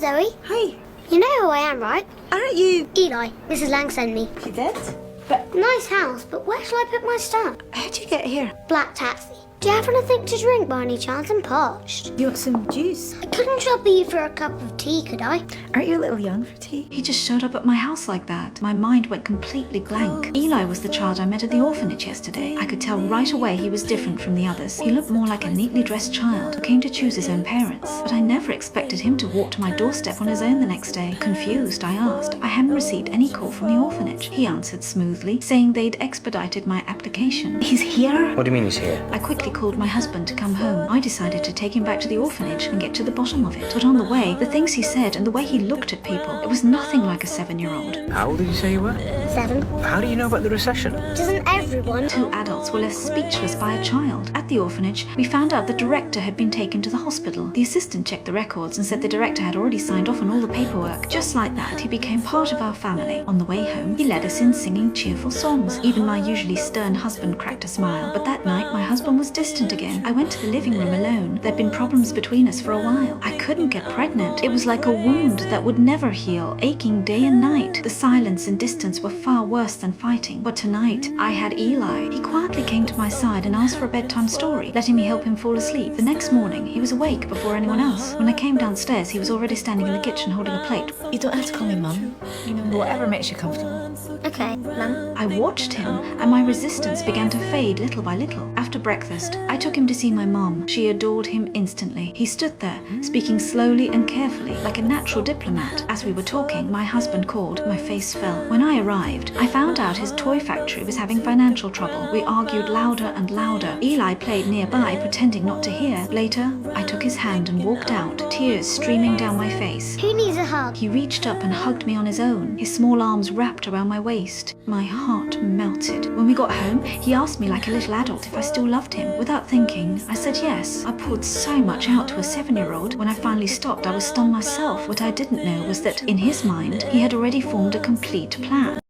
Hi, Zoe. Hi. You know who I am, right? Aren't you... Eli. Mrs. Lang sent me. She did? But Nice house, but where shall I put my stuff? how'd you get here? Black taxi. Do you have anything to drink by any chance? I'm parched. You want some juice? I couldn't trouble you for a cup of tea, could I? Aren't you a little young for tea? He just showed up at my house like that. My mind went completely blank. Eli was the child I met at the orphanage yesterday. I could tell right away he was different from the others. He looked more like a neatly dressed child who came to choose his own parents. But I never expected him to walk to my doorstep on his own the next day. Confused, I asked. I hadn't received any call from the orphanage. He answered smoothly, saying they'd expedited my application. He's here? What do you mean he's here? I quickly called my husband to come home. I decided to take him back to the orphanage and get to the bottom of it. But on the way, the things he said and the way he looked at people, it was nothing like a 7-year-old. How old did you say you were? 7. How do you know about the recession? Doesn't everyone? 2 adults were left speechless by a child. At the orphanage, we found out the director had been taken to the hospital. The assistant checked the records and said the director had already signed off on all the paperwork. Just like that, he became part of our family. On the way home, he led us in singing cheerful songs. Even my usually stern husband cracked a smile. But that night, my husband was distant again. I went to the living room alone. There'd been problems between us for a while. I couldn't get pregnant. It was like a wound that would never heal, aching day and night. The silence and distance were far worse than fighting. But tonight, I had Eli. He quietly came to my side and asked for a bedtime story, letting me help him fall asleep. The next morning, he was awake before anyone else. When I came downstairs, he was already standing in the kitchen holding a plate. You don't have to call me Mum. You know, whatever makes you comfortable. Okay, Mum. I watched him, and my resistance began to fade little by little. After breakfast, I took him to see my mom. She adored him instantly. He stood there, speaking slowly and carefully, like a natural diplomat. As we were talking, my husband called. My face fell. When I arrived, I found out his toy factory was having financial trouble. We argued louder and louder. Eli played nearby, pretending not to hear. Later, I took his hand and walked out, tears streaming down my face. Who needs a hug? He reached up and hugged me on his own, his small arms wrapped around my waist. My heart melted. When we got home, he asked me like a little adult if I still loved him. Without thinking, I said yes. I poured so much out to a 7-year-old. When I finally stopped, I was stunned myself. What I didn't know was that, in his mind, he had already formed a complete plan.